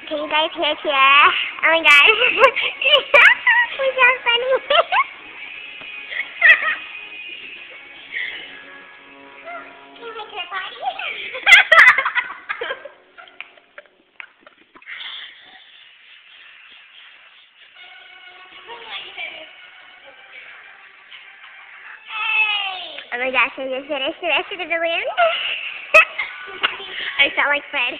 Can you guys hear Tiara? Oh my god. We're so funny. Can you make her a party? Oh my gosh, I just finished the rest of the balloon. I felt like Fred.